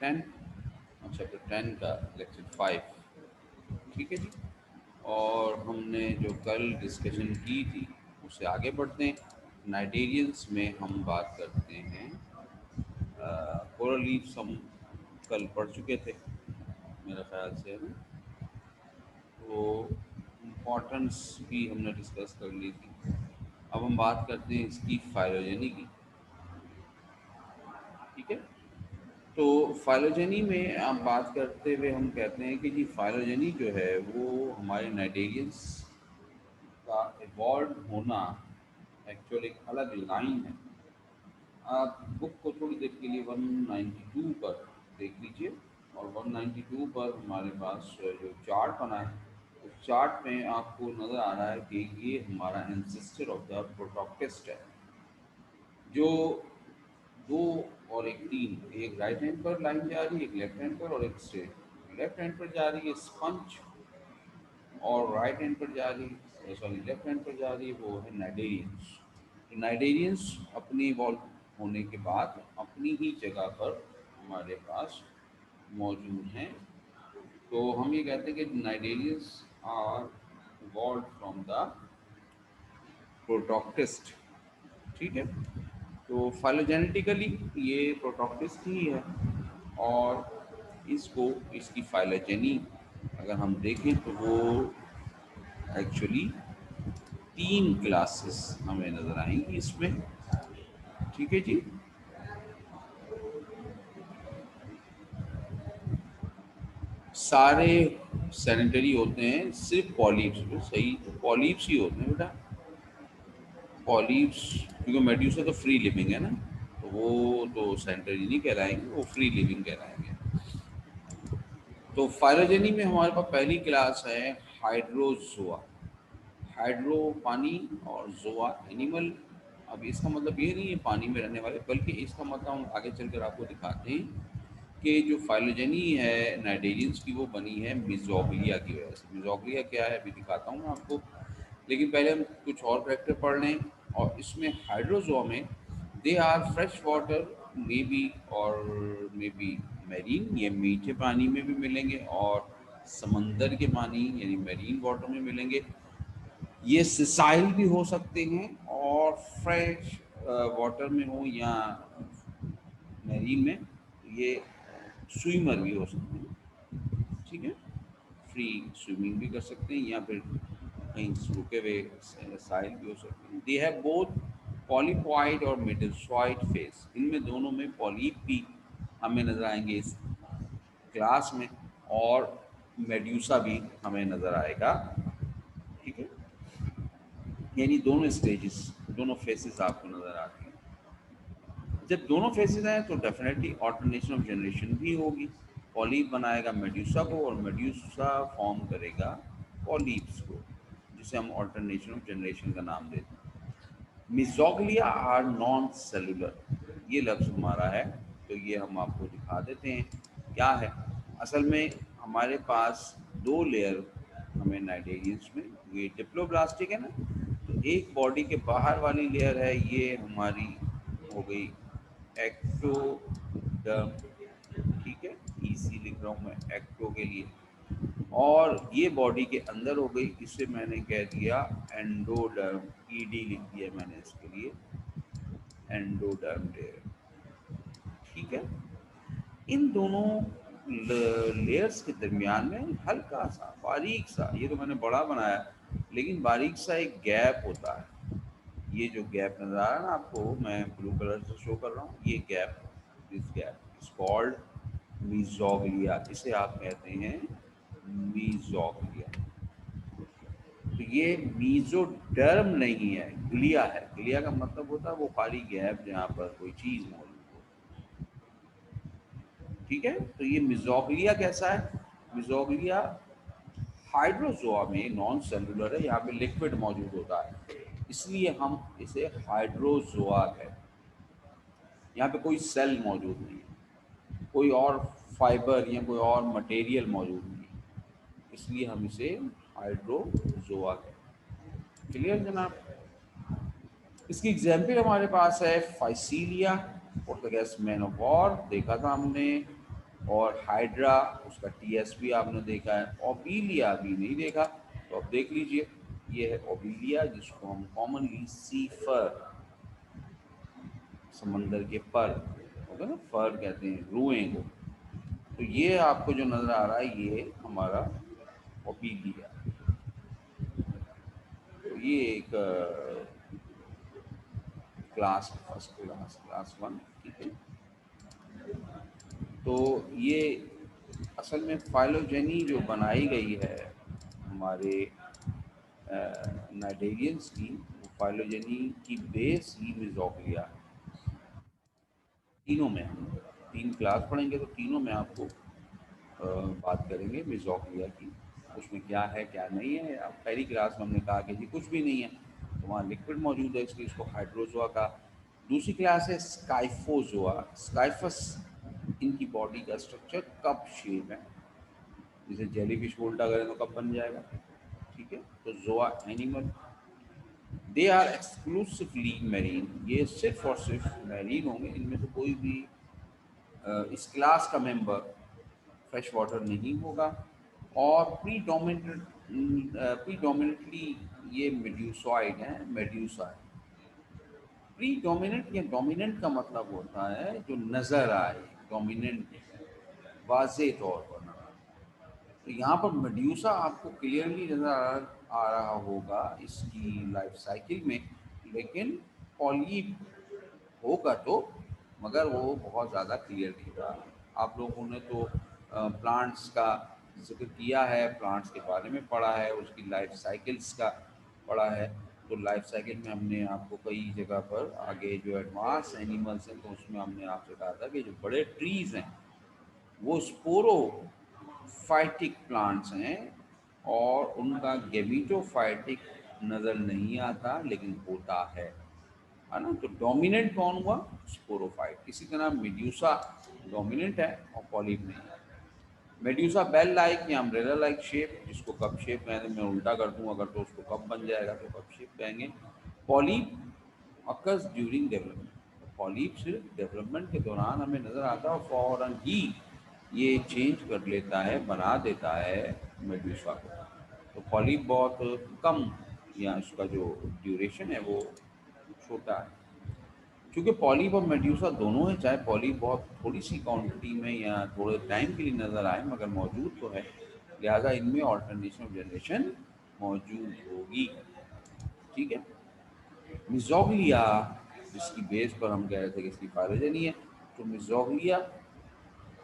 10 और चैप्टर 10 का लेक्चर 5। ठीक है जी। और हमने जो कल डिस्कशन की थी उससे आगे बढ़ते हैं। नाइटेरियंस में हम बात करते हैं, कोरल रीफ्स हम कल पढ़ चुके थे मेरे ख्याल से, है ना। तो इम्पोर्टेंस भी हमने डिस्कस कर ली थी। अब हम बात करते हैं इसकी फाइलोजेनी की। ठीक है। तो फाइलोजेनी में आप बात करते हुए हम कहते हैं कि जी फाइलोजेनी जो है वो हमारे नाइटेरियंस का इवॉल्व होना एक्चुअली एक अलग लाइन है। आप बुक को थोड़ी देर के लिए 192 पर देख लीजिए। और 192 पर हमारे पास जो चार्ट बना है उस चार्ट में आपको नज़र आ रहा है कि ये हमारा एंसेस्टर ऑफ द प्रोटॉक्टिस्ट है। जो दो और एक तीन, एक राइट हैंड पर लाइन जा रही है, एक लेफ्ट हैंड पर और एक स्ट्रेट। लेफ्ट हैंड पर जा रही है स्पंज और राइट हैंड पर जा रही है, सॉरी लेफ्ट हैंड पर जा रही है, वो है नाइडेरियंस। तो नाइडेरियंस अपनी इवॉल्व होने के बाद अपनी ही जगह पर हमारे पास मौजूद हैं। तो हम ये कहते हैं कि cnidarians are evolve from the protoctist. ठीक है। तो फाइलोजेनेटिकली ये प्रोटॉक्टिस्ट ही है। और इसको इसकी फाइलोजेनी अगर हम देखें तो वो एक्चुअली तीन क्लासेस हमें नजर आएंगी इसमें। ठीक है जी। सारे सैनिटरी होते हैं, सिर्फ पॉलीप्स में, सही तो पॉलीप्स ही होते हैं बेटा। पॉलीप्स, क्योंकि मेड्यूसा तो फ्री लिविंग है ना, तो वो तो सैनिटरी नहीं कहलाएंगे, वो फ्री लिविंग कहलाएंगे। तो फाइलोजेनी में हमारे पास पहली क्लास है हाइड्रोजोआ। हाइड्रो पानी और जोआ एनिमल। अब इसका मतलब ये नहीं है पानी में रहने वाले, बल्कि इसका मतलब हम आगे चलकर आपको दिखाते हैं कि जो फाइलोजेनी है नाइडेरियंस की वो बनी है मिजोग्लिया की वजह से। मिजोग्लिया क्या है अभी दिखाता हूँ मैं आपको, लेकिन पहले हम कुछ और करेक्टर पढ़ लें। और इसमें हाइड्रोजोआ में they are fresh water may be और मे बी मेरीन, ये मीठे पानी में भी मिलेंगे और समंदर के पानी यानी मेरीन वाटर में मिलेंगे। ये सिसाइल भी हो सकते हैं और फ्रेश वाटर में हो या मेरीन में, ये स्विमर भी हो सकते हैं। ठीक है। फ्री स्विमिंग भी कर सकते हैं या फिर कहीं रुके हुए साइल भी हो सकते हैं। दे हैव बोथ पॉलीपॉइड और मेटासॉइड फेस। इनमें दोनों में पॉलीप भी हमें नजर आएंगे इस क्लास में, और मेड्यूसा भी हमें नजर आएगा। ठीक है। यानी दोनों स्टेजेस, दोनों फेसेस आपको नजर आती हैं। जब दोनों फेसेस हैं तो डेफिनेटली ऑल्टरनेशन ऑफ जनरेशन भी होगी। पॉलीप बनाएगा मेड्यूसा को और मेड्यूसा फॉर्म करेगा पॉलीप्स को, जिसे हम ऑल्टरनेशन ऑफ जनरेशन का नाम देते हैं। मिजोग्लिया आर नॉन सेलुलर, ये लफ्ज़ हमारा है। तो ये हम आपको दिखा देते हैं क्या है। असल में हमारे पास दो लेयर हमें नाइडेरियंस में, ये डिप्लोब्लास्टिक है ना, तो एक बॉडी के बाहर वाली लेयर है, ये हमारी हो गई एक्टोडर्म। ठीक है। इसी लिख रहा हूँ मैं एक्टो के लिए। और ये बॉडी के अंदर हो गई, इसे मैंने कह दिया एंडोडर्म, ईडी लिख दिया मैंने इसके लिए, एंडोडर्म लेयर। ठीक है। इन दोनों लेयर्स के दरमियान में हल्का सा बारीक सा, ये तो मैंने बड़ा बनाया, लेकिन बारीक सा एक गैप होता है। ये जो गैप नजर आ रहा है ना आपको, मैं ब्लू कलर से शो कर रहा हूँ, ये gap, this gap is called mesoglea. इसे आप कहते हैं मीजोग्लिया। तो ये मीजोडर्म नहीं है, ग्लिया है। ग्लिया का मतलब होता है वो खाली गैप जहाँ पर कोई चीज मौजूद हो। ठीक है। तो ये मिजोग्लिया कैसा है? मिजोग्लिया हाइड्रोजोआ में नॉन सेलुलर है, यहाँ पे लिक्विड मौजूद होता है, इसलिए हम इसे हाइड्रोजोआ कहते हैं। यहाँ पे कोई सेल मौजूद नहीं है, कोई और फाइबर या कोई और मटेरियल मौजूद नहीं है, इसलिए हम इसे हाइड्रोजोआ कहते हैं। क्लियर जनाब? इसकी एग्जाम्पल हमारे पास है फाइसीलिया, पोर्टुगेज मैन ऑफ वॉर, देखा था हमने। और हाइड्रा, उसका टीएसपी आपने देखा है, ओबीलिया अभी नहीं देखा, तो अब देख लीजिए। ये है ओबीलिया, जिसको हम कॉमनली सी फर, समंदर के पर होगा ना, फर कहते हैं रुएं को। तो ये आपको जो नज़र आ रहा है ये हमारा ओबीलिया। तो ये एक class, first class, class one, ठीक है। तो ये असल में फाइलोजेनी जो बनाई गई है हमारे नाइडेरियंस की, वो फाइलोजेनी की बेस ही मिजोग्लिया है। तीनों में हम तीन क्लास पढ़ेंगे तो तीनों में आपको बात करेंगे मिजोग्लिया की, उसमें क्या है क्या नहीं है। अब पहली क्लास में हमने कहा कि जी कुछ भी नहीं है, तो वहाँ लिक्विड मौजूद है, इसलिए इसको हाइड्रोजोआ का। दूसरी क्लास है स्काइफोजोआ, स्काइफस, इनकी बॉडी का स्ट्रक्चर कप शेप है, जैसे जेलीफिश को उल्टा करें तो कप बन जाएगा, ठीक है। तो zoa animal, they are exclusively marine, ये सिर्फ और सिर्फ मैरीन होंगे, इनमें से कोई भी इस क्लास का मेंबर फ्रेश वाटर नहीं होगा। और प्रीडोमिनेटली ये मेड्यूसॉइड है, मेड्यूसा है। प्रीडोमिनेंट या डोमिनेंट का मतलब होता है जो नज़र आए, डोमिनेंट वाज़े तौर पर नज़र आए। तो यहाँ पर मेड्यूसा आपको क्लियरली नज़र आ रहा होगा इसकी लाइफ साइकिल में, लेकिन पॉलीप होगा तो, मगर वो बहुत ज़्यादा क्लियर नहीं होगा। आप लोगों ने तो प्लांट्स का जिक्र किया है, प्लांट्स के बारे में पढ़ा है, उसकी लाइफ साइकिल्स का पढ़ा है। तो लाइफ साइकिल में हमने आपको कई जगह पर आगे जो एडवांस एनिमल्स हैं, तो उसमें हमने आपसे कहा था कि जो बड़े ट्रीज़ हैं वो स्पोरोफाइटिक प्लांट्स हैं, और उनका गेमिटोफाइटिक नज़र नहीं आता लेकिन होता है ना। तो डोमिनेंट कौन हुआ? स्पोरोफाइट। इसी तरह मेड्यूसा डोमिनेंट है और पॉलिप नहीं है। मेड्यूसा बेल लाइक या अम्ब्रेला लाइक शेप, जिसको कप शेप कहते हैं, मैं उल्टा कर दूं अगर तो उसको कप बन जाएगा, तो कप शेप कहेंगे। Polyp occurs during development, polyp सिर्फ डेवलपमेंट के दौरान हमें नज़र आता है और फौरन ही ये चेंज कर लेता है, बना देता है मेड्यूसा को। तो पॉलीप बहुत कम, या इसका जो ड्यूरेशन है वो छोटा है। क्योंकि पॉलीप और मेड्यूसा दोनों हैं, चाहे पॉलीप बहुत थोड़ी सी क्वांटिटी में या थोड़े टाइम के लिए नज़र आए, मगर मौजूद तो है, लिहाजा इनमें ऑल्टरनेशन ऑफ जनरेशन मौजूद होगी, ठीक है। मिजोग्लिया, जिसकी बेस पर हम कह रहे थे कि इसकी फाइलोजेनी है, तो मिजोग्लिया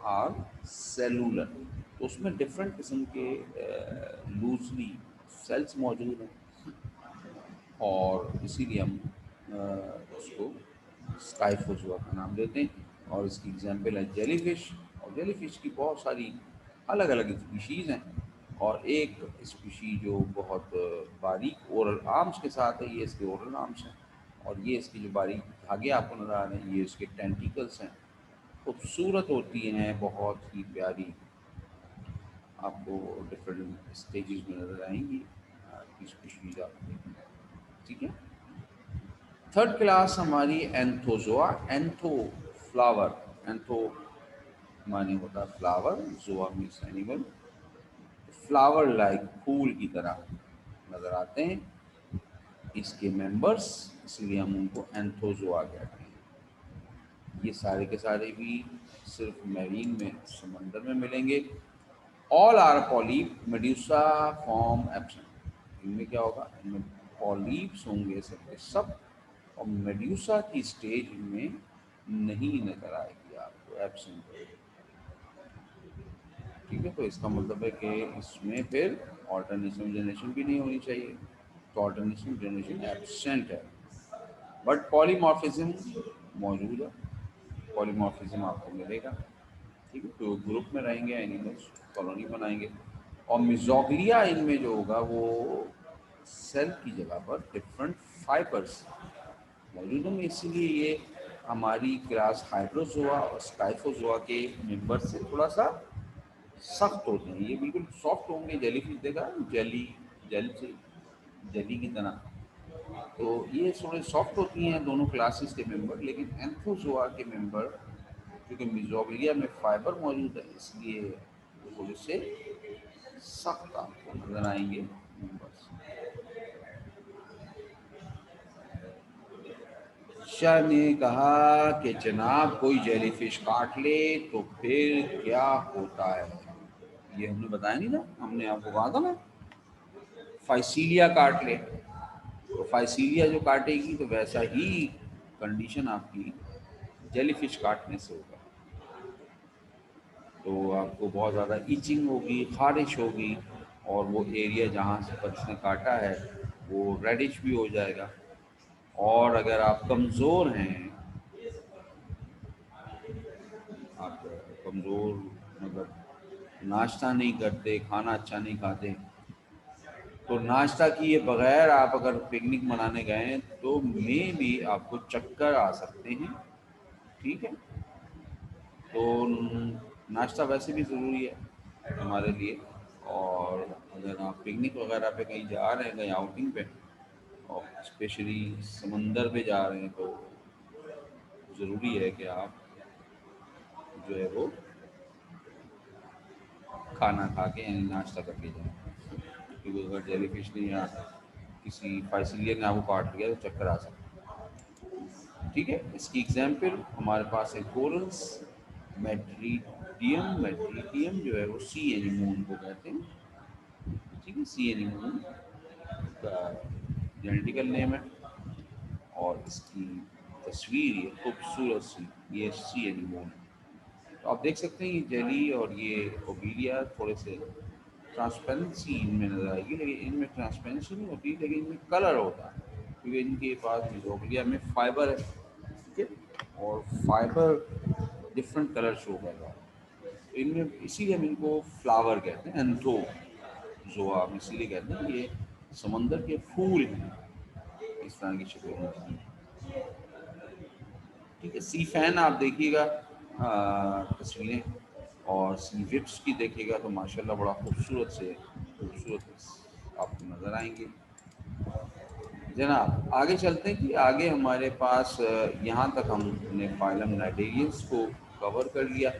आर सेलुलर, तो उसमें डिफरेंट किस्म के लूजली सेल्स मौजूद हैं, और इसीलिए हम उसको स्काइफोजुआ का नाम देते हैं। और इसकी एग्जांपल है जेलीफिश, और जेलीफिश की बहुत सारी अलग अलग स्पीशीज़ हैं, और एक स्पीशी जो बहुत बारीक ओरल आर्म्स के साथ है, ये इसके ओरल आर्म्स हैं, और ये इसकी जो बारीक धागे आपको नज़र आ रहे हैं, ये इसके टेंटिकल्स हैं। खूबसूरत होती हैं, बहुत ही प्यारी, आपको डिफरेंट स्टेजेस में नज़र आएंगी की स्पीशीज आपको, ठीक है। थर्ड क्लास हमारी एंथोजोआ, एंथो फ्लावर, एंथो माने होता है flower, zoa means animal, flower like फूल की तरह नजर आते हैं इसके मेंबर्स, इसलिए हम उनको एंथोजोआ कहते हैं। ये सारे के सारे भी सिर्फ मैरीन में, समंदर में मिलेंगे। All are polyp, medusa form absent, इनमें क्या होगा, इनमें पॉलीप्स होंगे सबके सब, और मेड्यूसा की स्टेज में नहीं नजर आएगी आपको, एब्सेंट होगी, ठीक है। तो इसका मतलब है कि इसमें फिर ऑल्टरनेशन जनरेशन भी नहीं होनी चाहिए, तो ऑल्टरनेशन जनरेशन एब्सेंट है, बट पॉलीमॉर्फिज्म मौजूद है, पॉलीमॉर्फिज्म आपको मिलेगा, ठीक है। तो ग्रुप में रहेंगे एनिमल्स, कॉलोनी बनाएंगे। और मिजोग्लिया इनमें जो होगा वो सेल की जगह पर डिफरेंट फाइबर्स मौजूद होंगे, इसीलिए ये हमारी क्लास हाइड्रोजोआ और स्काइफोजोआ के मेंबर से थोड़ा सा सख्त होते हैं। ये बिल्कुल सॉफ्ट होंगे, जेली फिश देखा, जेली, जेल से जेली की तरह, तो ये थोड़े सॉफ्ट होती हैं दोनों क्लासेस के मेंबर, लेकिन एंथोजोआ के मेंबर क्योंकि मीजोग्लिया में फाइबर मौजूद है, इसलिए वो थोड़े से सख्त आपको नजर आएंगे। बस शाह ने कहा कि जनाब कोई जेलीफिश काट ले तो फिर क्या होता है। ये हमने बताया नहीं था, हमने आपको कहा था ना, फाइसीलिया काट ले, तो फाइसीलिया जो काटेगी तो वैसा ही कंडीशन आपकी जेलीफिश काटने से होगा। तो आपको बहुत ज़्यादा ईचिंग होगी, ख़ारिश होगी, और वो एरिया जहाँ से पक्ष ने काटा है वो रेडिश भी हो जाएगा। और अगर आप कमज़ोर हैं, आप कमज़ोर मतलब नाश्ता नहीं करते, खाना अच्छा नहीं खाते, तो नाश्ता किए बगैर आप अगर पिकनिक मनाने गए तो मे भी आपको चक्कर आ सकते हैं। ठीक है, तो नाश्ता वैसे भी ज़रूरी है हमारे लिए। और अगर आप पिकनिक वगैरह पे कहीं जा रहे हैं, कहीं आउटिंग पे, और स्पेशली समंदर पे जा रहे हैं, तो ज़रूरी है कि आप जो है वो खाना खा के यानी नाश्ता करके जाएं। क्योंकि अगर जेली फिश ने या किसी फाइसिलिया ने आपको काट लिया तो चक्कर आ सकता है। ठीक है, इसकी एग्जाम्पल हमारे पास है कोरल्स, मेट्रीडियम। मेट्रीडियम जो है वो सी एनिमोन को कहते हैं। ठीक है, सी एनिमोन का जेनेटिकल नेम है, और इसकी तस्वीर ये खूबसूरत सी, ये सी एनिमोन है। तो आप देख सकते हैं ये जेली और ये ओबीलिया थोड़े से ट्रांसपेरेंसी इनमें नजर आएगी, लेकिन इनमें ट्रांसपेरेंसी नहीं होती, लेकिन इनमें कलर होता है, क्योंकि इनके पास मिजोग्लिया में फाइबर है। ठीक है, और फाइबर डिफरेंट कलर शो कर रहा है, तो इनमें इसीलिए हम इनको फ्लावर कहते हैं, एंथो जो हम इसीलिए कहते हैं ये समंदर के फूल हैं, इस तरह की शक्ल होती है। ठीक है, सी फैन आप देखिएगा तस्वीरें, और सी विप्स की देखिएगा तो माशाल्लाह बड़ा खूबसूरत से खूबसूरत आपको नज़र आएंगे। जनाब आगे चलते हैं कि आगे हमारे पास यहाँ तक हमने फाइलम नाइडेरियंस को कवर कर लिया,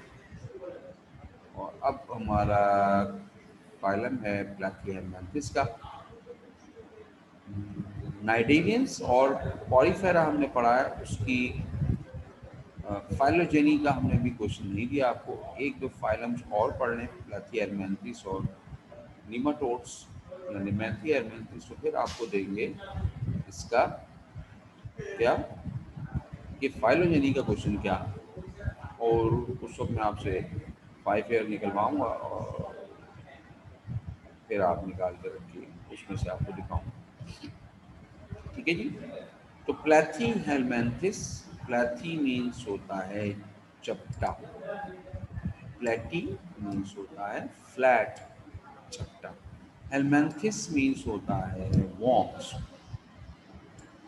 और अब हमारा फाइलम है प्लैथिहेलमिन्थस का। नाइडेरियंस और पॉलीफेरा हमने पढ़ा है, उसकी फाइलोजेनी का हमने भी क्वेश्चन नहीं दिया आपको। एक दो फाइलम्स और पढ़ लें, प्लैथिहेलमिन्थस और निमाटोड्स या निमैथिहेलमिन्थस, तो फिर आपको देंगे इसका क्या कि फाइलोजेनी का क्वेश्चन क्या है, और उस वक्त मैं आपसे 5 ईयर निकलवाऊंगा और फिर आप निकाल कर रखिए, उसमें से आपको दिखाऊंगा। ठीक है जी। तो प्लैथी हेलमेंथिस, प्लैथी मीन्स होता है चपटा, प्लेटी मीन्स होता है फ्लैट, चपटा। हेलमेंथिस मीन्स होता है वॉर्म्स।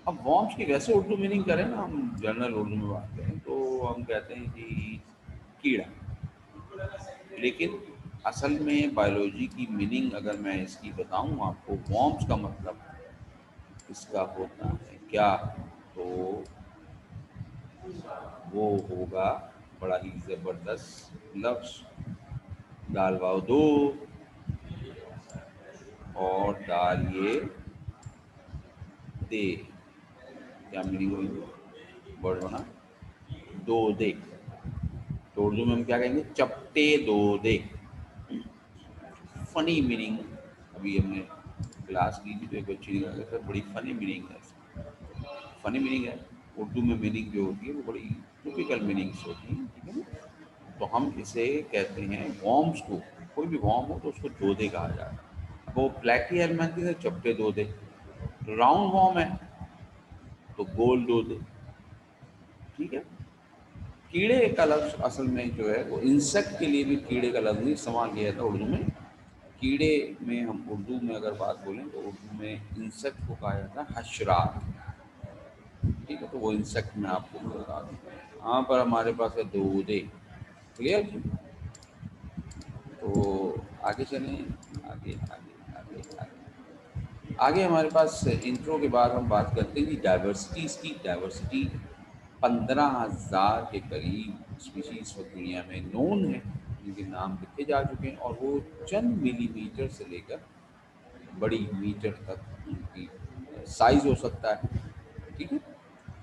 अब वॉर्म्स की वैसे उर्दू मीनिंग करें ना, हम जनरल उर्दू में बात करें तो हम कहते हैं कि कीड़ा, लेकिन असल में बायोलॉजी की मीनिंग अगर मैं इसकी बताऊं आपको, वॉर्म्स का मतलब इसका होता है क्या, तो वो होगा बड़ा ही ज़बरदस्त लफ्ज़, दाल वाव दो, और दाल ये दे, क्या मीनिंग हुई वर्ड बना, दो दे। तो उर्दू में हम क्या कहेंगे, चपटे दो दे। फनी मीनिंग अभी हमने क्लास ली थी तो एक बच्ची ने कहा सर बड़ी फनी मीनिंग है। फनी मीनिंग है, उर्दू में मीनिंग जो होती है वो बड़ी टिपिकल मीनिंग्स होती हैं। ठीक है ना, तो हम इसे कहते हैं वॉर्म्स को, कोई भी वॉर्म हो तो उसको दोदे कहा जाता है। वो प्लेटी एलिमेंट है चपटे दोदे, राउंड वॉर्म है तो गोल दोदे। ठीक है, कीड़े का लफ्ज़ असल में जो है वो इंसेक्ट के लिए भी कीड़े का लफ्ज़ नहीं इस्तेमाल किया जाता उर्दू में। कीड़े में हम उर्दू में अगर बात बोलें तो उर्दू में इंसेक्ट को कहा जाता है हशरात। ठीक है, तो वो इंसेक्ट में आपको बता दूँ। यहाँ पर हमारे पास है दोदे। क्लियर जी। तो आगे चलें, आगे आगे आगे आगे आगे हमारे पास इंट्रो के बाद हम बात करते हैं कि डाइवर्सिटीज़ की। डाइवर्सिटी 15,000 के करीब स्पीशीज दुनिया में नोन है, जिनके नाम लिखे जा चुके हैं, और वो चंद मिलीमीटर से लेकर बड़ी मीटर तक उनकी साइज हो सकता है। ठीक है।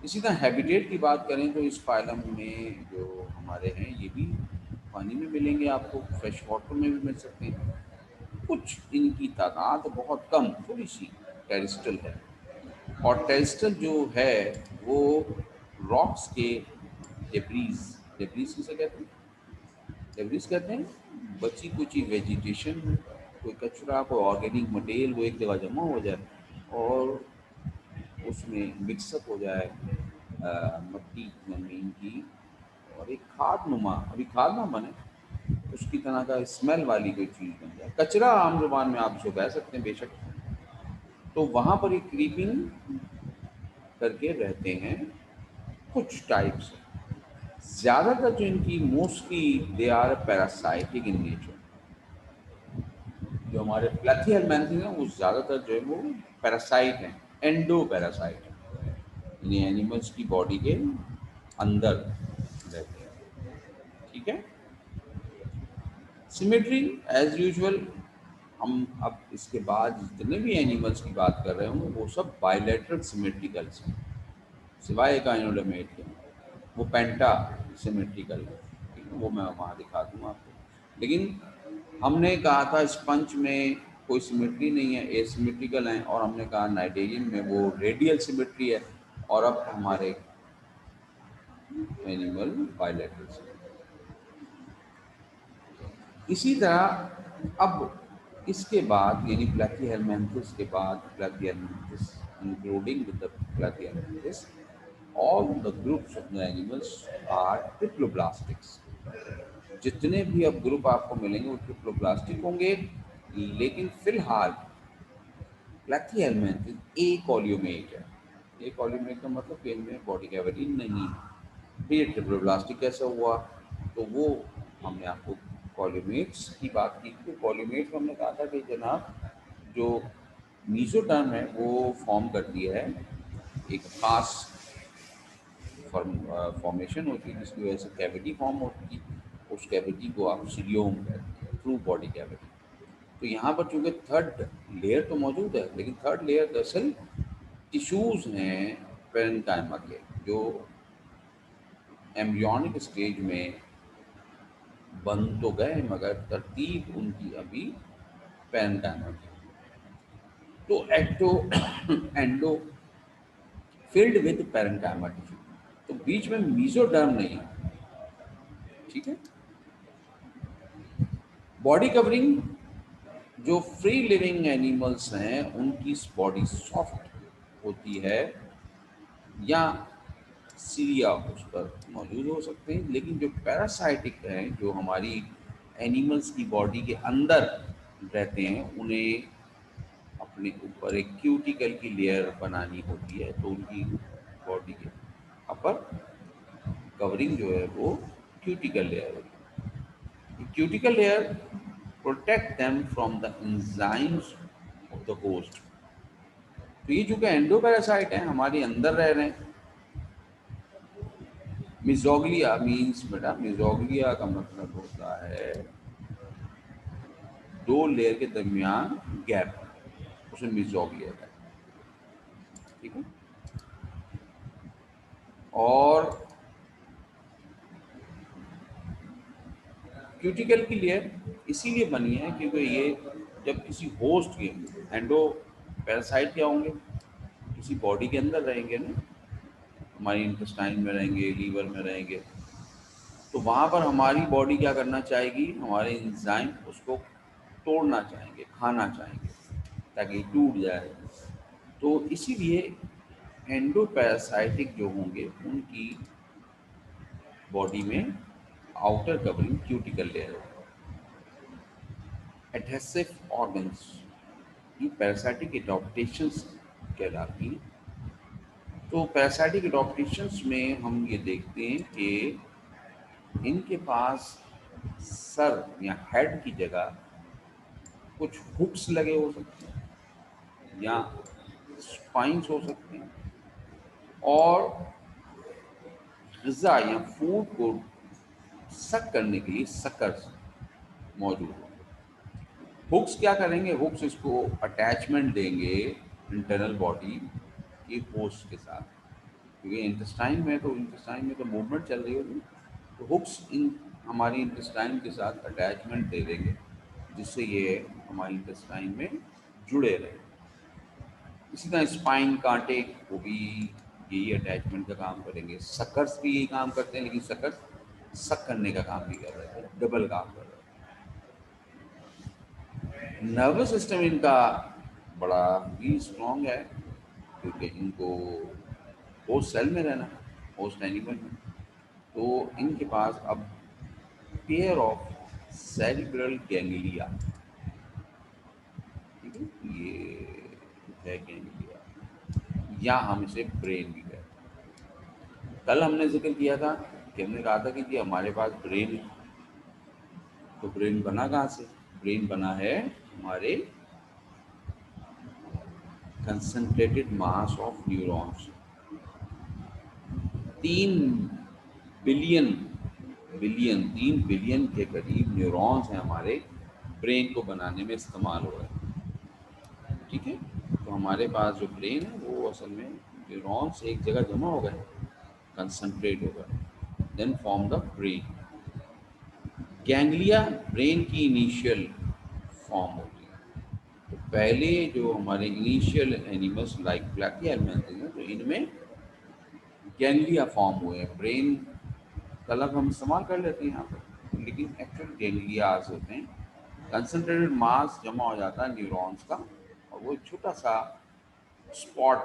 इसी तरह हैबिटेट की बात करें तो इस फाइलम में जो हमारे हैं ये भी पानी में मिलेंगे, आपको फ्रेश वाटर में भी मिल सकते हैं। कुछ इनकी तादाद बहुत कम, थोड़ी सी टेरिस्टल है, और टेरिस्टल जो है वो रॉक्स के डेब्रीज, डेब्रीज किसे कहते हैं, डेब्रीज कहते हैं बची कुची वेजिटेशन, कोई कचरा, कोई ऑर्गेनिक मटेरियल, वो एक जगह जमा हो जाए और उसमें मिक्सअप हो जाए मट्टी जमीन की, और एक खाद नुमा, अभी खाद ना बने, उसकी तरह का स्मेल वाली कोई चीज़ बन जाए, कचरा आम जुबान में आप इसको कह सकते हैं बेशक। तो वहाँ पर ये क्रीपिंग करके रहते हैं कुछ टाइप्स। ज़्यादातर जो इनकी mostly they are parasitic in nature. जो हमारे प्लेथिहेल्मिन्थस हैं वो ज़्यादातर जो है वो पैरासाइट हैं, एंडो पैरासाइट हैं, यानी एनिमल्स की बॉडी के अंदर रहते हैं। ठीक है। सिमेट्री एज यूजुअल, हम अब इसके बाद जितने भी एनिमल्स की बात कर रहे हों वो सब बायलैटरल सिमेट्रिकल्स हैं, सिवाय गाइनोडर्मेट के, वो पेंटा सिमेट्रिकल है। ठीक है, वो मैं वहाँ दिखा दूँगा आपको। लेकिन हमने कहा था स्पंज में कोई सिमेट्री नहीं है, एसिमेट्रिकल हैं, और हमने कहा नाइटेरियन में वो रेडियल सिमेट्री है, और अब हमारे एनिमल बायलैटरल सिमेट्री। इसी तरह अब इसके बाद यानी प्लेथिहेल्मिन्थस के बाद, Platyhelminthes including with the Platyhelminthes, all the groups of the animals are triploblastics. जितने भी अब ग्रुप आपको मिलेंगे वो ट्रिप्लोब्लास्टिक होंगे, लेकिन फिलहाल प्लेथिहेल्मिन्थस ए कॉल्यूमेट है। ए कॉल्यूमेट का मतलब कि इनमें बॉडी कैविटी नहीं है। फिर ट्रिप्लोब्लास्टिक कैसे हुआ, तो वो हमने आपको कॉल्यूमेट्स की बात की। तो कॉल्यूमेट्स में हमने कहा था कि जनाब जो मीजोडर्म है वो फॉर्म करती है एक खास फॉर्मेशन होती है जिसकी वजह से कैविटी फॉर्म होती है, उस कैविटी को आप सीलियोम कहते हैं, थ्रू बॉडी कैविटी। तो यहाँ पर चूंकि थर्ड लेयर तो मौजूद है, लेकिन थर्ड लेयर दरअसल टिश्यूज़ हैं पेरेन्काइमा के, जो एम्ब्रियोनिक स्टेज में बन तो गए मगर तरतीब उनकी अभी पेरेन्काइमा की। तो ecto endo filled with parenchyma tissue, तो बीच में मीजोडर्म नहीं है। ठीक है। बॉडी कवरिंग, जो फ्री लिविंग एनिमल्स हैं उनकी बॉडी सॉफ्ट होती है या सीरिया उस पर मौजूद हो सकते हैं, लेकिन जो पैरासाइटिक हैं जो हमारी एनिमल्स की बॉडी के अंदर रहते हैं उन्हें अपने ऊपर एक क्यूटिकल की लेयर बनानी होती है, तो उनकी बॉडी के अपर कवरिंग जो है वो क्यूटिकल लेयर होती है। Cuticle layer protect them from the enzymes of the host. तो ये चूंकि एंडोपैरासाइट है हमारे अंदर रह रहे हैं। मिजोग्लिया मीन्स, बेटा मिजोग्लिया का मतलब होता है दो लेयर के दरमियान गैप, उसे मिजोग्लिया कहते हैं। ठीक है। और क्यूटिकल की लेयर इसीलिए बनी है क्योंकि ये जब किसी होस्ट के, एंडो पैरासाइट क्या होंगे, किसी बॉडी के अंदर रहेंगे ना, हमारी इंटेस्टाइन में रहेंगे, लीवर में रहेंगे, तो वहाँ पर हमारी बॉडी क्या करना चाहेगी, हमारे एंजाइम उसको तोड़ना चाहेंगे, खाना चाहेंगे ताकि टूट जाए। तो इसीलिए एंडोपैरासाइटिक जो होंगे उनकी बॉडी में आउटर कवरिंग क्यूटिकल लेयर है। एडहेसिव ऑर्गन्स, ये पैरासाइटिक एडॉप्टेशंस कहलाती हैं। तो पैरासाइटिक एडॉप्टेशंस में हम ये देखते हैं कि इनके पास सर या हेड की जगह कुछ हुक्स लगे हो सकते हैं या स्पाइंस हो सकते हैं, और ग़िज़ा या फूड को सक करने के लिए सकर्स मौजूद हैं। हुक्स क्या करेंगे, हुक्स इसको अटैचमेंट देंगे इंटरनल बॉडी की होस्ट के साथ, क्योंकि इंटेस्टाइन में तो मूवमेंट चल रही होगी, तो हुक्स इन हमारी इंटेस्टाइन के साथ अटैचमेंट दे देंगे, जिससे ये हमारी इंटेस्टाइन में जुड़े रहे। इसी तरह स्पाइन कांटे वो भी यही अटैचमेंट का काम करेंगे, सकर्स भी यही काम करते हैं, लेकिन सकर्स सक करने का काम भी कर रहे हैं, डबल काम कर रहे हैं। नर्वस सिस्टम इनका बड़ा ही स्ट्रॉन्ग है, क्योंकि इनको होस्ट सेल में रहना, होस्ट एनिमल में, तो इनके पास अब पेयर ऑफ सेरिब्रल गैंग्लिया, ठीक है, ये है गैंग्लिया, या हम इसे ब्रेन भी कहते हैं। कल हमने जिक्र किया था कि हमने कहा था कि जी हमारे पास ब्रेन, तो ब्रेन बना कहाँ से? ब्रेन बना है हमारे concentrated mass of neurons. 3 billion, billion 3 billion के करीब न्यूरॉन्स हैं हमारे ब्रेन को बनाने में इस्तेमाल हो रहे हैं, ठीक है। तो हमारे पास जो ब्रेन है वो असल में न्यूरॉन्स एक जगह जमा हो गए, कंसंट्रेट हो गए, then form the brain. Ganglia brain की इनिशियल फॉर्म होती है। तो पहले जो हमारे इनिशियल एनिमल्स लाइक ब्लैकियरमैंथिस हैं, तो इनमें गैंग्लिया फॉर्म हुए हैं। ब्रेन का लफ्ज़ हम इस्तेमाल कर लेते हैं यहाँ पर, लेकिन एक्चुअल गैंग्लियाज होते हैं। कंसंट्रेटेड मास जमा हो जाता है न्यूरॉन्स का, और वो एक छोटा सा स्पॉट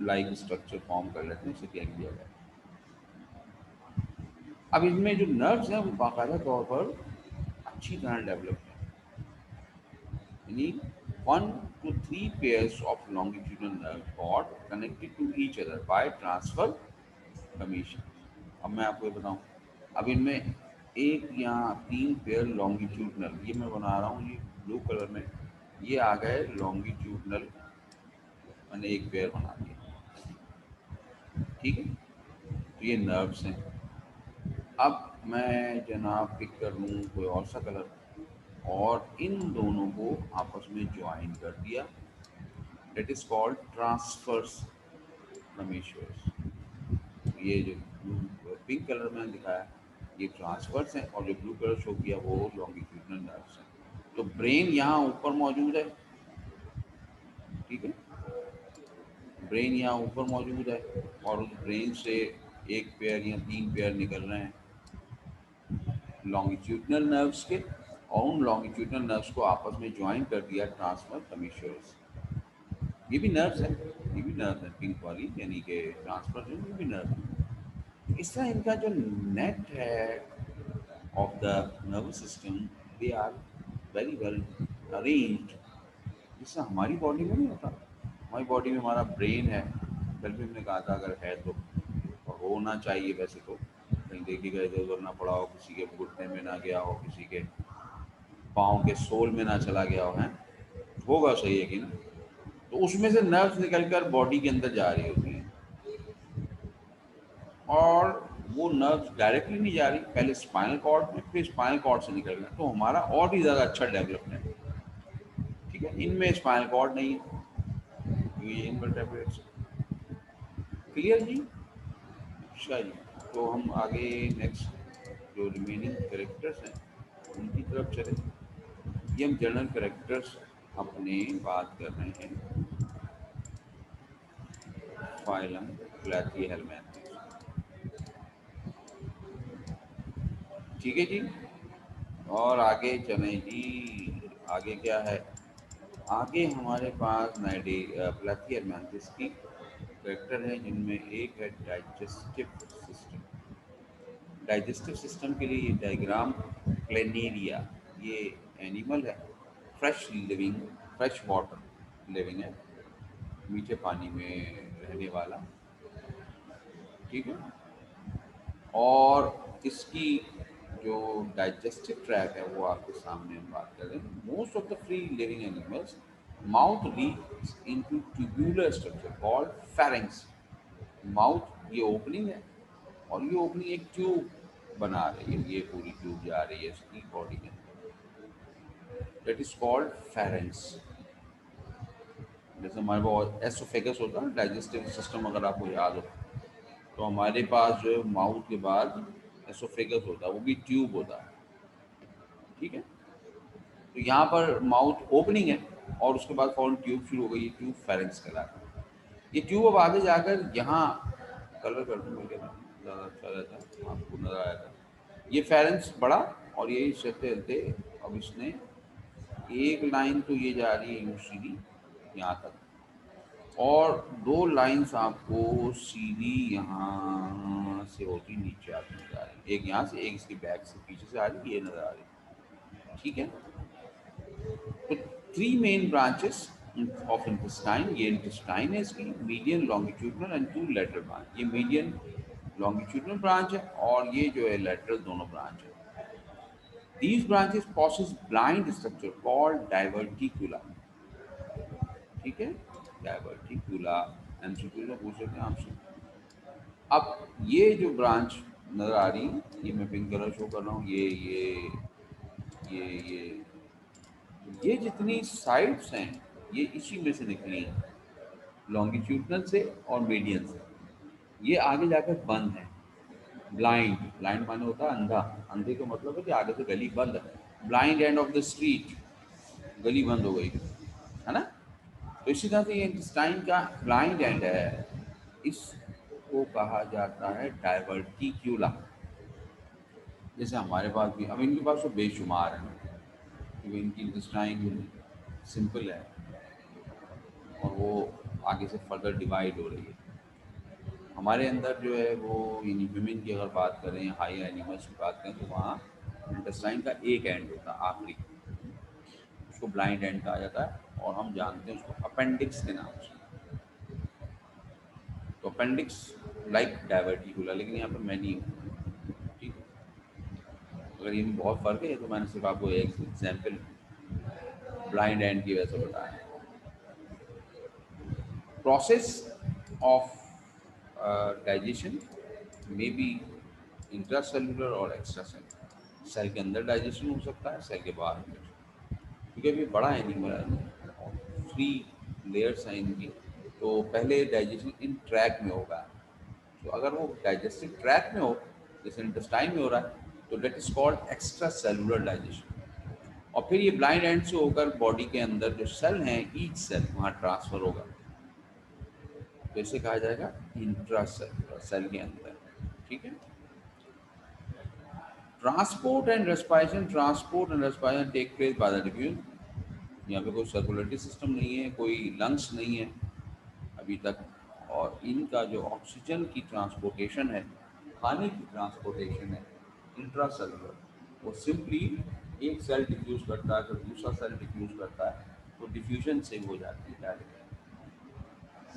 लाइक स्ट्रक्चर फॉर्म कर लेते हैं, इसे गैंग्लिया कहते हैं। अब इनमें जो नर्व्स हैं वो बाकायदा तौर पर अच्छी तरह डेवलप हैं, यानी 1 to 3 pairs of longitudinal nerve cord connected to each other by transfer commission. अब मैं आपको ये बताऊं, अब इनमें एक या 3 पेयर लॉन्गिट्यूडनल, ये मैं बना रहा हूँ, ये ब्लू कलर में, ये आ गए लॉन्गिट्यूडनल, मैंने एक पेयर बना दिया, ठीक है। तो ये नर्व्स हैं। अब मैं जनाब पिक कर लूँ कोई और सा कलर, और इन दोनों को आपस में ज्वाइन कर दिया, डेट इज कॉल्ड ट्रांसफर्स रमेश्वर्स। ये जो ब्लू पिंक कलर में दिखाया, ये ट्रांसफर्स हैं, और जो ब्लू कलर शो किया वो लॉन्गिट्यूडनल नर्व्स हैं। तो ब्रेन यहाँ ऊपर मौजूद है, ठीक है, ब्रेन यहाँ ऊपर मौजूद है, और उस ब्रेन से एक पेयर या 3 पेयर निकल रहे हैं लॉन्गिट्यूडनल नर्व्स के, और उन लॉन्गिट्यूडनल नर्व्स को आपस में ज्वाइन कर दिया ट्रांसफर कमीशर्स। ये भी नर्व्स है, ये भी नर्व है पिंक वाली, यानी कि ट्रांसफर जो ये भी नर्व है। इस तरह इनका जो नेट है of the nervous system, they are very well arranged, जिससे हमारी बॉडी में नहीं होता। हमारी बॉडी में हमारा ब्रेन है, कल भी हमने कहा था अगर है तो, और होना चाहिए वैसे तो, कहीं देखिएगा इधर उधर ना पड़ा हो, किसी के घुटने में ना गया हो, किसी के पाँव के सोल में ना चला गया हो, है होगा, सही है कि ना। तो उसमें से नर्व्स निकल कर बॉडी के अंदर जा रही होती हैं, और वो नर्व्स डायरेक्टली नहीं जा रही, पहले स्पाइनल कॉर्ड में, फिर स्पाइनल कॉर्ड से निकल गया, तो हमारा और भी ज़्यादा अच्छा डेवलपमेंट है, ठीक है। इनमें स्पाइनल कॉर्ड नहीं है, ये इनवर्टेब्रेट्स। क्लियर जी? अच्छा जी, तो हम आगे नेक्स्ट जो रिमेनिंग करेक्टर्स हैं उनकी तरफ चले। ये हम जनरल करेक्टर्स अपने बात कर रहे हैं फाइलम प्लेथिहेल्मिन्थस, ठीक है जी। और आगे चलें जी, आगे क्या है? आगे हमारे पास नाइडी प्लेथिहेल्मिन्थस की करेक्टर है, जिनमें एक है डाइजेस्टिव सिस्टम। डाइजेस्टिव सिस्टम के लिए ये डायग्राम प्लेनेरिया, ये एनिमल है, fresh living, fresh water living है, मीठे पानी में रहने वाला, ठीक है। और इसकी जो डाइजेस्टिव ट्रैक है वो आपके सामने हम बात कर रहे हैं। Most of the free living animals mouth Leeds into tubular structure called pharynx. Mouth ये ओपनिंग है, और ये ओपनिंग एक ट्यूब बना रही है, ये पूरी ट्यूब जा रही है इसकी बॉडी में, दैट इज कॉल्ड फेरेंस। जैसे हमारे पास एसोफेगस होता है, डाइजेस्टिव सिस्टम अगर आपको याद हो, तो हमारे पास जो है माउथ के बाद एसोफेगस होता है, वो भी ट्यूब होता है। ठीक है, तो यहाँ पर माउथ ओपनिंग है और उसके बाद फॉरन ट्यूब शुरू हो गई, ये ट्यूब फेरेंस कहलाता है। ये ट्यूब अब आगे जाकर यहाँ कलर कर दूंगा क्या, ज़्यादा अच्छा रहता है आपको नजर आएगा। ये फेरेंस बड़ा, और यही चलते चलते अब इसने एक लाइन तो ये जा रही है यूं सीधी यहाँ तक, और दो लाइंस आपको सीधी यहाँ से होती नीचे आती नजर आ रही है, एक यहाँ से एक इसकी बैक से पीछे से आ रही है, ये नजर आ रही है। ठीक है, तो three main branches of intestine, ये इंटेस्टाइन है इसकी, median longitudinal and two lateral branch. ये मीडियन लॉन्गिट्यूडनल ब्रांच है और ये जो है लेटरल दोनों ब्रांच है। These branches possess blind structure called diverticula. ठीक है, डाइवर्टिकुला, एमसीक्यू में पूछ सकते हैं आपसे। अब ये जो ब्रांच नजर आ रही है, ये मैं पिंक कलर शो कर रहा हूँ, ये जितनी साइड्स हैं ये इसी में से निकली हैं, लॉन्गिट्यूडनल से और मीडियन से। ये आगे जाकर बंद है, ब्लाइंड, ब्लाइंड माने होता है अंधा, अंधे का मतलब है कि आगे से गली बंद है, blind end of the street, गली बंद हो गई है ना। तो इसी तरह से ये इंटेस्टाइन का ब्लाइंड एंड है, इसको कहा जाता है डाइवर्टिक्यूला। जैसे हमारे पास भी, अब इनके पास तो बेशुमार है, क्योंकि इनकी इंटेस्टाइन सिंपल है और वो आगे से फर्दर डिवाइड हो रही है। हमारे अंदर जो है वो यानी ह्यूमन की अगर बात करें, हाई एनिमल्स की बात करें, तो वहाँ इंटेस्टाइन का एक एंड होता है आखिरी, उसको ब्लाइंड एंड कहा जाता है और हम जानते हैं उसको अपेंडिक्स के नाम से। तो अपेंडिक्स लाइक डाइवर्टिकुला, लेकिन यहाँ पर मैनी हूँ। ठीक है, अगर इनमें बहुत फर्क है तो मैंने सिर्फ आपको एक एग्जाम्पल ब्लाइंड एंड की वजह से बताया। प्रोसेस ऑफ डाइजेशन में बी इंट्रासेलुलर और एक्स्ट्रा सेलुलर, सेल के अंदर डाइजेशन हो सकता है, सेल के बाहर भी, क्योंकि अभी बड़ा एनिमल है, थ्री लेयर्स हैं इनकी, तो पहले डाइजेशन इन ट्रैक में होगा। तो अगर वो डाइजेस्टिव ट्रैक में हो, जैसे इंटेस्टाइन में हो रहा है, तो that is called extracellular digestion. और फिर ये ब्लाइंड एंड से होकर बॉडी के अंदर जो सेल हैं, ईच सेल वहाँ ट्रांसफर होगा, तो इसे कहा जाएगा इंट्रा सेलुलर, सेल के अंदर। ठीक है, transport and respiration take place by the diffusion. यहाँ पे कोई सर्कुलेटरी सिस्टम नहीं है, कोई लंग्स नहीं है अभी तक, और इनका जो ऑक्सीजन की ट्रांसपोर्टेशन है, खाने की ट्रांसपोर्टेशन है इंट्रासेलुलर, वो सिंपली एक सेल डिफ्यूज करता है, फिर दूसरा सेल डिफ्यूज करता है, तो डिफ्यूजन से हो जाती है डायरेक्ट।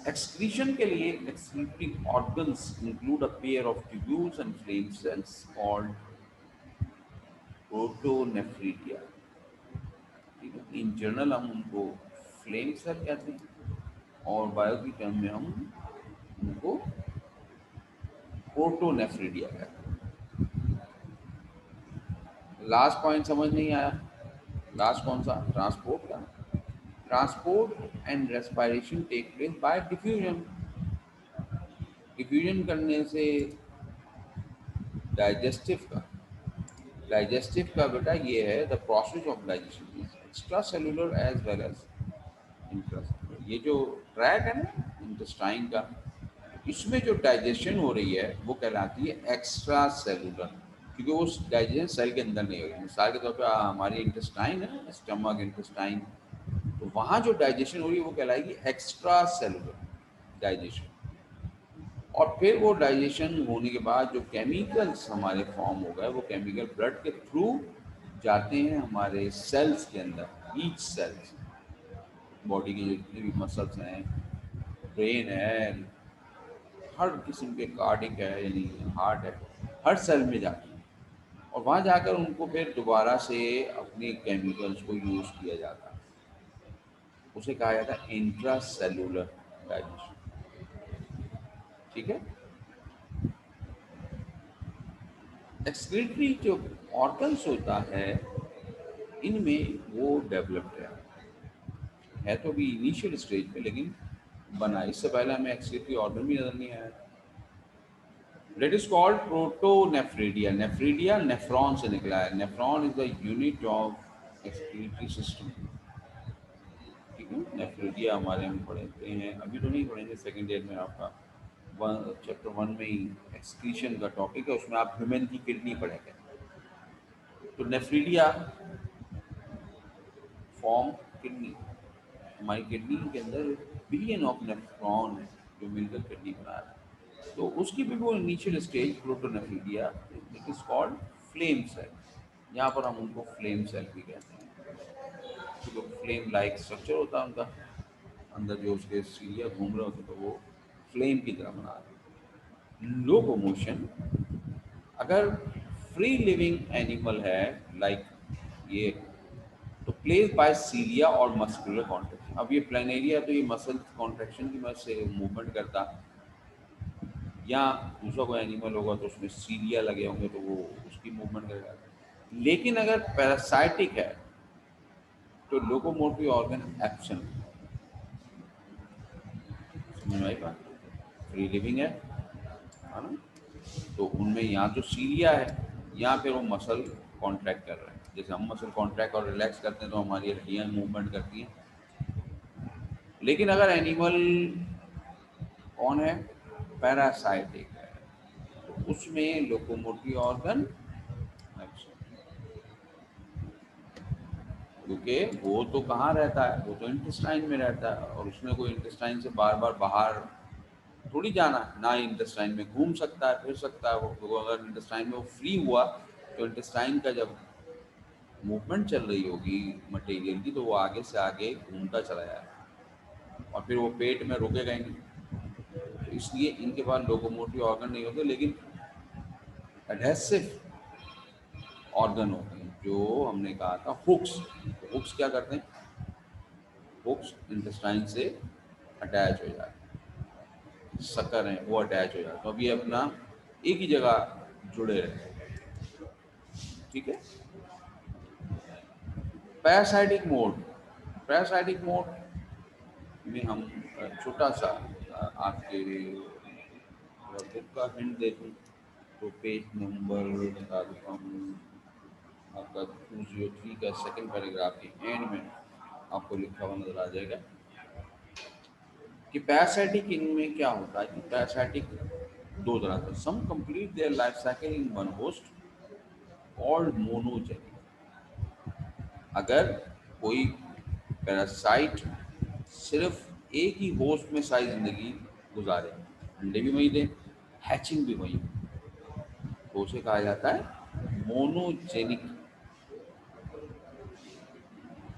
एक्सक्रीशन के लिए excretory organs include a pair of tubules and flame cells called protonephridia. ठीक है, इन जनरल हम उनको फ्लेम सेल कहते हैं और बायो की टर्म में हम उनको प्रोटोनेफ्रिडिया कहते हैं। लास्ट पॉइंट समझ नहीं आया, लास्ट कौन सा, ट्रांसपोर्ट का। Transport and respiration take place by diffusion. Diffusion करने से डाइजेस्टिव का, डाइजेस्टिव का बेटा ये है, the process of digestion is extracellular as well as intracellular. ये जो ट्रैक है ना इंटेस्टाइन का, इसमें जो डाइजेशन हो रही है वो कहलाती है एक्स्ट्रा सेलुलर, क्योंकि वो डाइजेशन सेल के अंदर नहीं हो रही। मिसाल के तौर पे हमारी इंटेस्टाइन है, स्टमक इंटेस्टाइन, तो वहाँ जो डाइजेशन हो रही है वो कहलाएगी एक्स्ट्रा सेलुलर डाइजेशन। और फिर वो डाइजेशन होने के बाद जो केमिकल्स हमारे फॉर्म हो गए, वो केमिकल ब्लड के थ्रू जाते हैं हमारे सेल्स के अंदर, ईच सेल्स, बॉडी के जितने भी मसल्स हैं, ब्रेन है, हर किस्म के, कार्डिक है यानी हार्ट है, हर सेल में जाती है और वहाँ जाकर उनको फिर दोबारा से अपने केमिकल्स को यूज़ किया जाता है, उसे कहा जाता है इंट्रा सेलुलर डाइजेशन। ठीक है, एक्सक्रीटरी जो ऑर्गन्स होता है इनमें वो डेवलप्ड है तो अभी इनिशियल स्टेज पे, लेकिन बना इससे पहले हमें एक्सक्रीटरी ऑर्गन भी नजर नहीं आया। That is called protonephridia. Nephridia nephron से निकला है। Nephron is the unit of excretory system. ठीक है, नेफ्रिडिया हमारे हम पढ़ते हैं, अभी तो नहीं पढ़ेंगे, सेकेंड ईयर में आपका चैप्टर 1 में ही एक्सक्रीशन का टॉपिक है, उसमें आप ह्यूमन की किडनी पढ़ेंगे। तो नेफ्रिडिया फॉर्म किडनी, हमारी किडनी के अंदर बिलियन ऑफ नेफ्रॉन है जो मिलकर किडनी बना रहा है। तो उसकी भी वो initial stage protonephridia, it is called flame cell. यहाँ पर हम उनको फ्लेम सेल भी कहते हैं। तो फ्लेम लाइक स्ट्रक्चर होता है उनका, अंदर जो उसके सीढ़ियाँ घूम रहे होते तो वो फ्लेम की तरह बना रहे। लोकोमोशन, अगर फ्री लिविंग एनिमल है लाइक ये, तो प्लेस बाय सीलिया और मस्कुलर कॉन्ट्रैक्शन। अब ये प्लेनेरिया तो ये मसल कॉन्ट्रैक्शन की मदद से मूवमेंट करता, या दूसरा कोई एनिमल होगा तो उसमें सीलिया लगे होंगे तो वो उसकी मूवमेंट करेगा। लेकिन अगर पैरासाइटिक है तो लोकोमोटिव ऑर्गन एब्सेंट। समझ में आई बात? फ्री लिविंग है ना, तो उनमें यहाँ जो सीलिया है यहाँ पे वो मसल कॉन्ट्रैक्ट कर रहे हैं, जैसे हम मसल कॉन्ट्रैक्ट और रिलैक्स करते हैं तो हमारी हड्डियाँ मूवमेंट करती हैं। लेकिन अगर एनिमल कौन है, पैरासाइटिक है, तो उसमें लोकोमोटिव ऑर्गन, क्योंकि वो तो कहाँ रहता है, वो तो इंटेस्टाइन में रहता है, और उसमें कोई इंटेस्टाइन से बार बार बाहर थोड़ी जाना है ना, इंटेस्टाइन में घूम सकता है, फिर सकता है वो, तो अगर इंटेस्टाइन में वो फ्री हुआ तो इंटेस्टाइन का जब मूवमेंट चल रही होगी मटेरियल की तो वो आगे से आगे घूमता चला जाएगा और फिर वो पेट में रुकेगा ही नहीं। तो इसलिए इनके पास लोकोमोटिव ऑर्गन नहीं होते, लेकिन एडहेसिव ऑर्गन होते हैं जो हमने कहा था हुक्स। तो हुक्स क्या करते हैं, हुक्स इंटेस्टाइन से अटैच हो जाते हैं, सकर हैं वो अटैच हो जाते हैं, तो अभी अपना एक ही जगह जुड़े रहते हैं। ठीक है। पैरासाइटिक मोड, पैरासाइटिक मोड में हम छोटा सा आपके बुक का हिंट दे दूँ तो पेज नंबर बता देता हूँ आपका 203 का सेकंड पैराग्राफ के एंड में आपको लिखा हुआ नजर आ जाएगा कि पैरासाइटिक इनमें क्या होता है। कि पैरासाइटिक दो तरह का, some complete their life cycle in one host called monogenic. अगर कोई पैरासाइट सिर्फ एक ही होस्ट में सारी जिंदगी गुजारे, अंडे भी वहीं दे, हैचिंग भी वहीं, तो उसे कहा जाता है मोनोजेनिक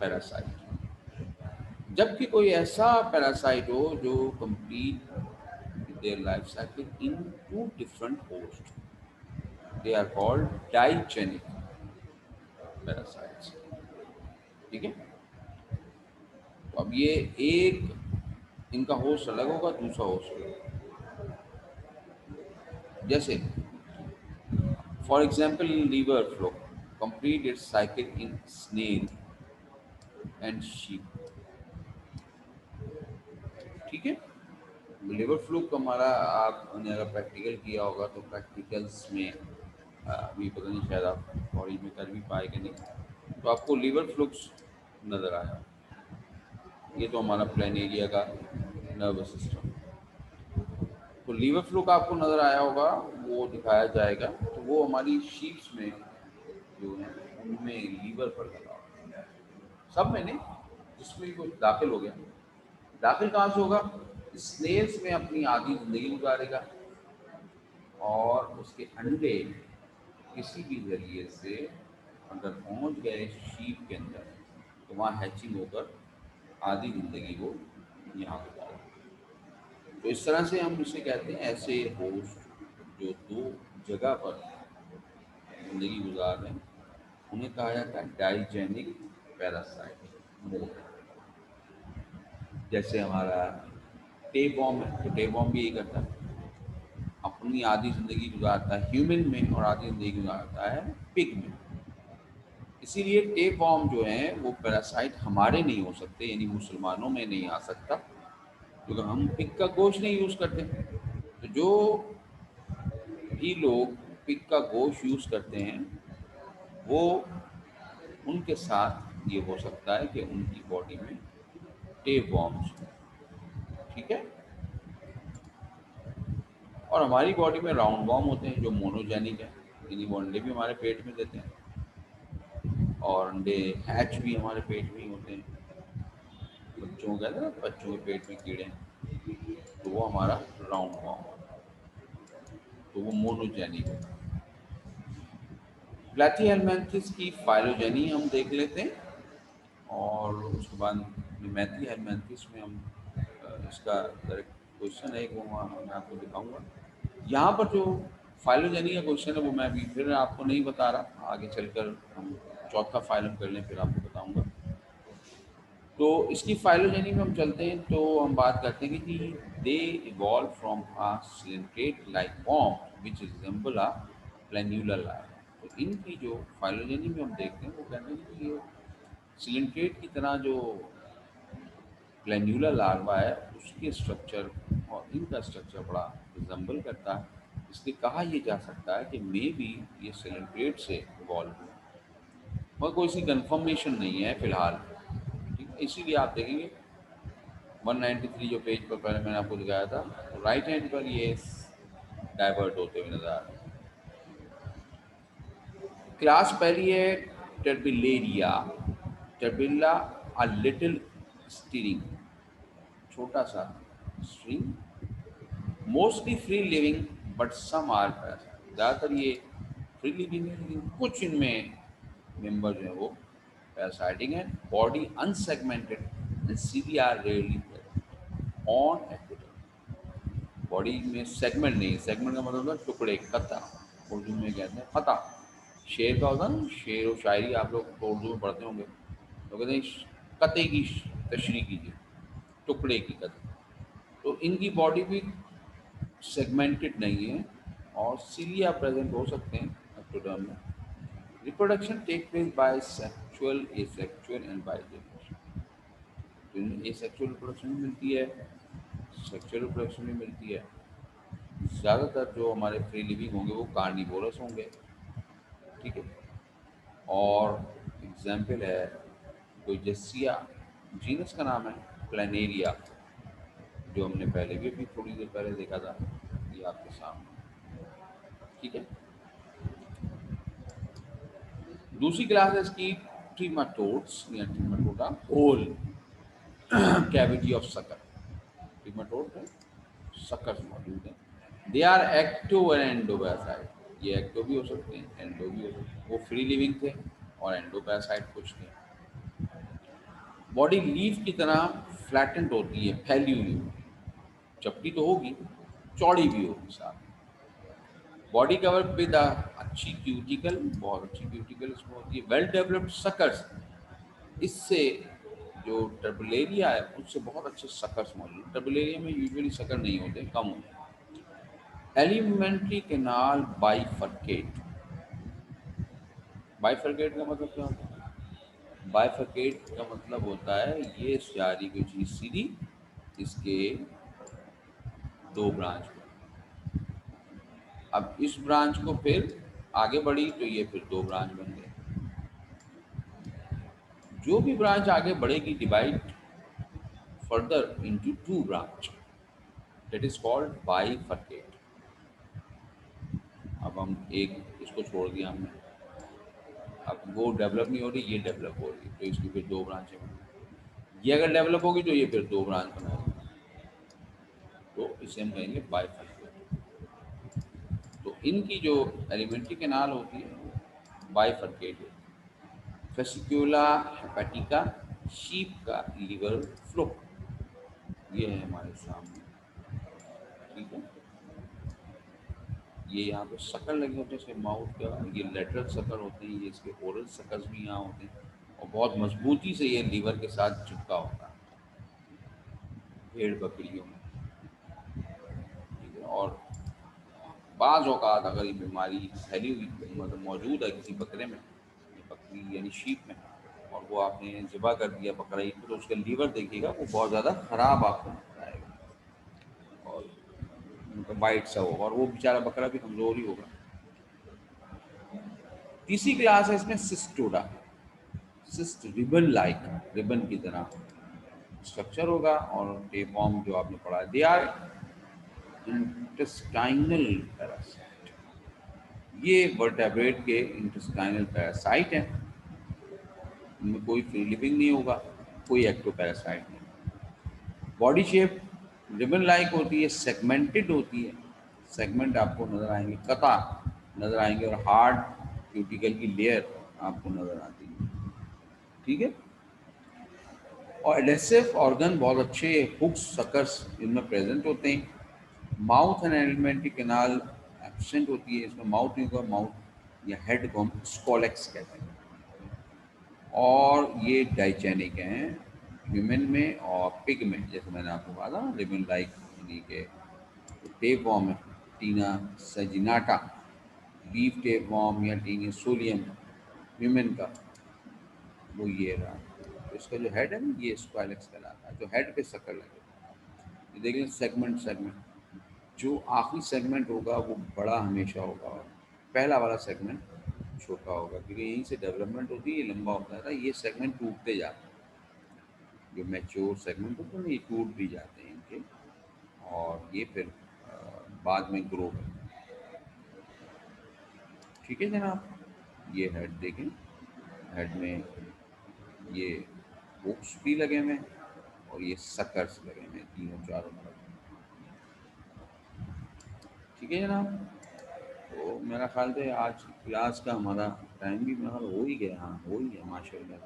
पैरासाइट। जबकि कोई ऐसा पैरासाइट हो जो complete their life cycle in two different host, they are called digenic parasites. ठीक है। तो अब ये एक इनका होस्ट अलग होगा, दूसरा होस्ट अलग। जैसे for example liver fluke complete its cycle in snail and sheep. ठीक है। लिवर फ्लूक हमारा आपने अगर प्रैक्टिकल किया होगा तो प्रैक्टिकल्स में अभी पता नहीं शायद आप कॉलेज में कर भी पाए कि नहीं, तो आपको लिवर फ्लूक्स नज़र आया। ये तो हमारा प्लेनेरिया का नर्वस सिस्टम। तो लीवर फ्लूक आपको नज़र आया होगा, वो दिखाया जाएगा, तो वो हमारी शीप्स में जो है उनमें लीवर पर लगा होगा, सब में नहीं, जिसमें कुछ दाखिल हो गया। दाखिल कहाँ से होगा, स्नेल्स में अपनी आधी जिंदगी गुजारेगा और उसके अंडे किसी भी जरिए से अगर पहुंच गए शीप के अंदर तो वहाँ हैचिंग होकर आधी जिंदगी वो यहाँ गुजारेगा। तो इस तरह से हम इसे कहते हैं ऐसे होस्ट जो दो जगह पर जिंदगी गुजार रहे हैं उन्हें कहा जाता है डाइजेनिक पैरासाइट। जैसे हमारा टेप बॉम्ब है, तो टेप बॉम्ब भी यही करता है, अपनी आधी ज़िंदगी गुजारता है ह्यूमन में और आधी ज़िंदगी गुजारता है पिग में। इसीलिए टेप वॉर्म जो है वो पैरासाइट हमारे नहीं हो सकते, यानी मुसलमानों में नहीं आ सकता, क्योंकि हम पिग का गोश्त नहीं यूज़ करते। तो जो भी लोग पिग का गोश्त यूज़ करते हैं वो उनके साथ ये हो सकता है कि उनकी बॉडी में टेप वॉर्म्स हो। ठीक है। और हमारी बॉडी में राउंड वॉर्म होते हैं जो मोनोजेनिक है, यानी वो अंडे भी हमारे पेट में देते हैं और अंडे हैच भी हमारे पेट में ही होते हैं। बच्चों को कहते हैं ना, बच्चों के पेट में कीड़े हैं, तो वो हमारा राउंड वॉर्म होता है, तो वो मोनोजेनिक होता है। प्लेथीहेल्मिन्थस की फाइलोजेनी हम देख लेते हैं और उसके बाद मेथीहेल्मिन्थस में हम इसका डायरेक्ट क्वेश्चन है वो मैं आपको दिखाऊंगा। यहाँ पर जो फाइलोजेनी का क्वेश्चन है वो मैं अभी फिर आपको नहीं बता रहा, आगे चलकर हम चौथा फाइलम कर लें फिर आपको बताऊंगा। तो इसकी फाइलोजेनी में हम चलते हैं तो हम बात करते हैं कि they evolve from a cylindrical like form which resemble a planular larva. तो इनकी जो फाइलोजेनी में हम देखते हैं वो कहते हैं कि ये सिलिंड्रेट की तरह जो प्लेन्यूलर लार्वा है उसके स्ट्रक्चर और इनका स्ट्रक्चर बड़ा रिजेंबल करता है, इसलिए कहा यह जा सकता है कि मे बी ये सिलिंड्रेट से इवॉल्व हुआ, मगर कोई सी कंफर्मेशन नहीं है फिलहाल। ठीक है, इसीलिए आप देखेंगे 193 जो पेज पर पहले मैंने आपको दिखाया था, राइट हैंड पर ये डाइवर्ट होते हुए नजर आ रहे हैं। क्लास पहली है turbellaria. Turbella a little stirring, छोटा सा string, mostly free living but some are parasite. ज़्यादातर ये फ्री लिविंग है लेकिन कुछ इनमें मेंबर जो है वो पैरासाइटिक है। बॉडी अनसेगमेंटेड एंड सीधी आर रेयरली ऑन एक्विटर। बॉडी में सेगमेंट नहीं है, सेगमेंट का मतलब होता है टुकड़े, कता, उर्दू में कहते हैं फता। शेर का होता है ना, शेर और शायरी आप लोग तो उर्दू में पढ़ते होंगे, तो कहते हैं कते की तशरीह कीजिए, टुकड़े की कते। तो इनकी बॉडी भी सेगमेंटेड नहीं है और सीलिया प्रेजेंट हो सकते हैं एक्टोडर्म में। Reproduction take place by sexual, asexual and by generation. तो इनमें एसेक्सुअल रिप्रोडक्शन भी मिलती है, सेक्सुअल रिप्रोडक्शन भी मिलती है। ज़्यादातर जो हमारे फ्री लिविंग होंगे वो कार्निवोरस होंगे। ठीक है। और एग्जाम्पल है कोई जेसिया, जीनस का नाम है प्लानेरिया, जो हमने पहले भी अभी थोड़ी देर पहले देखा था, ये आपके सामने। ठीक है। दूसरी क्लास है इसकी ट्रीमाटोड्स या trematoda, hole cavity of sucker. Trematode में सकर्स मौजूद हैं। They are ecto and endoparasite, ये एक्टो भी हो सकते हैं, एंडो भी हो सकते हैं। वो फ्री लिविंग थे और एंडोपैरासाइट कुछ थे। बॉडी लीफ की तरह फ्लैटेंड होती है, फैली हुई, चपटी तो होगी, चौड़ी भी होगी साथ। बॉडी कवर विद अच्छी क्यूटिकल, बहुत अच्छी क्यूटिकल इसमें होती है। वेल डेवलप्ड सकर्स, इससे जो टर्बुलेरिया है उससे बहुत अच्छे सकर्स मौजूद। टर्बुलेरिया में यूजुअली सकर नहीं होते, कम होते हैं। Alimentary canal bifurcate. बाइफरकेट का मतलब क्या होता है? बाइफरकेट का मतलब होता है ये सारी कोई चीज़ सीधी, इसके दो ब्रांच हुए। अब इस ब्रांच को फिर आगे बढ़ी तो ये फिर दो ब्रांच बन गए। जो भी ब्रांच आगे बढ़ेगी divide further into two branch, that is called bifurcate. अब हम एक इसको छोड़ दिया हमने, अब वो डेवलप नहीं हो रही, ये डेवलप हो रही है, तो इसकी फिर दो ब्रांचें बनी। ये अगर डेवलप होगी तो ये फिर दो ब्रांच बनाएगी, तो इसे हम कहेंगे बाइफरकेट। तो इनकी जो एलिमेंट्री कैनाल होती है बाइफरकेट होती है। फेसिक्यूला हेपेटिका, शीप का लिवर फ्लो, ये है हमारे सामने। ठीक है। ये यहाँ पे शक्ल लगे होते हैं इसके माउथ का, ये लेटरल शक्ल होते हैं, ये इसके ओरल शकल्स भी यहाँ होते हैं और बहुत मजबूती से ये लीवर के साथ चिपका होता है भेड़ बकरियों में। ठीक है। और बाज़ औक़ात अगर ये बीमारी फैली हुई मतलब मौजूद है किसी बकरे में, बकरी यानी शीप में, और वो आपने ज़िबा कर दिया बकरा ईद को, तो उसका लीवर देखिएगा वो बहुत ज़्यादा ख़राब आपको नज़र आएगा और मतलब वाइट सा होगा और वो बेचारा बकरा भी कमज़ोर ही होगा। तीसरी क्लास है इसमें Cestoda. Cyst ribbon like, ribbon की तरह स्ट्रक्चर होगा और टेपवर्म जो आपने पढ़ा है, दे आर इंटेस्टाइनल पैरासाइट। ये वर्टेब्रेट के इंटेस्टाइनल पैरासाइट हैं, इनमें कोई फ्री लिविंग नहीं होगा, कोई एक्टो पैरासाइट नहीं। बॉडी शेप रिबन लाइक होती है, सेगमेंटेड होती है, सेगमेंट आपको नजर आएंगे, कता नजर आएंगे और हार्ड क्यूटिकल की लेयर आपको नजर आती है। ठीक है। और एडेसिव ऑर्गन बहुत अच्छे हुक्स सकर्स इनमें प्रेजेंट होते हैं। Mouth and alimentary canal absent होती है, इसमें माउथ नहीं होगा, माउथ या हेड को हम स्कोलेक्स कहते हैं। और ये डाइचेनिक हैं ह्यूमन में और पिग में, जैसे मैंने आपको कहा था रिबन लाइक यानी के टेप वॉर्म है टीना सजिनाटा, बीफ टेप वॉर्म या टीना सोलियम ह्यूमन का, वो ये रहा। तो इसका जो हेड है ना ये स्क्वाइलेक्स कहलाता है, जो हेड पे शक्ल लगे। ये देख लें सेगमेंट, सेगमेंट जो आखिरी सेगमेंट होगा वो बड़ा हमेशा होगा और पहला वाला सेगमेंट छोटा होगा, क्योंकि यहीं से डेवलपमेंट होती है, ये लंबा होता है, ये सेगमेंट टूटते जाते हैं। जो मैच्योर सेगमेंट होते हैं ये टूट भी जाते हैं इनके, और ये फिर बाद में ग्रो करते हैं। ठीक है जनाब, ये हेड देखें, हेड में ये हुक्स भी लगे हुए हैं और ये सकर्स लगे हुए हैं तीनों चारों तरफ। ठीक है जनाब, तो मेरा ख्याल से आज क्लास का हमारा टाइम भी मेरा ख्याल हो ही गया, हाँ हो ही गया माशाल्लाह।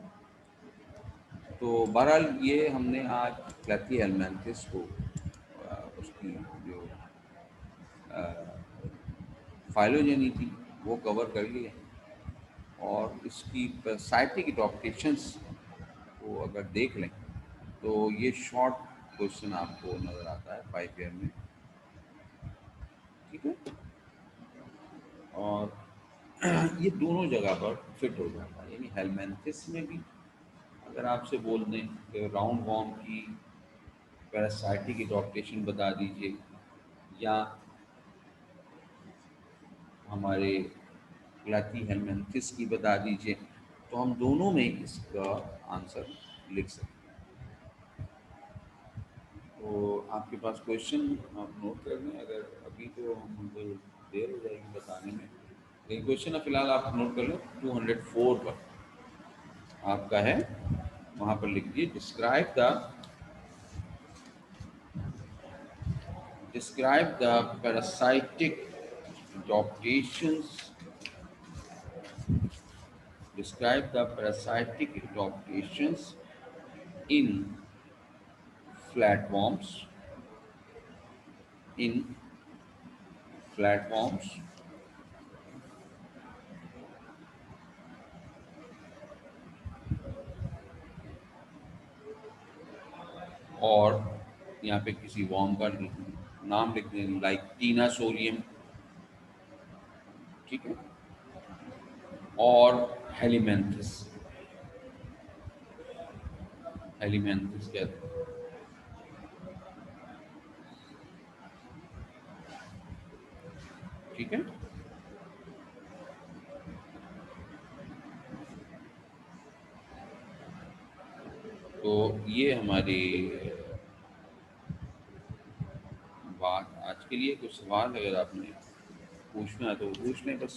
तो बहरहाल ये हमने आज क्लैथी हेलमेंथिस को उसकी जो फाइलोजेनी थी वो कवर कर लिया, और इसकी साइटिक एडॉप्टेशंस को अगर देख लें तो ये शॉर्ट क्वेश्चन आपको नज़र आता है 5 ईयर में। ठीक है, और ये दोनों जगह पर फिट हो जाता है, यानी हेलमेंथिस में भी अगर आपसे बोल दें कि राउंड वॉर्म की पैरासाइटिक एडॉप्टेशन बता दीजिए या हमारे क्लैथी हेलमेंथिस की बता दीजिए, तो हम दोनों में इसका आंसर लिख सकते हैं। तो आपके पास क्वेश्चन आप नोट कर लें, अगर अभी तो हमको देर हो जाएगी बताने में, लेकिन क्वेश्चन फिलहाल आप नोट कर लो। 204 पर आपका है, वहाँ पर लिख दिए describe the parasitic adaptations describe the parasitic adaptations in flatworms in flatworms और यहाँ पे किसी वॉर्म का नाम लिख दें, लाइक टीना सोलियम। ठीक है, और हेलिमेंथिस, हेलिमेंथिस कहते हैं। ठीक है, तो ये हमारी बात आज के लिए। कुछ सवाल अगर आपने पूछना है तो पूछ लें बस।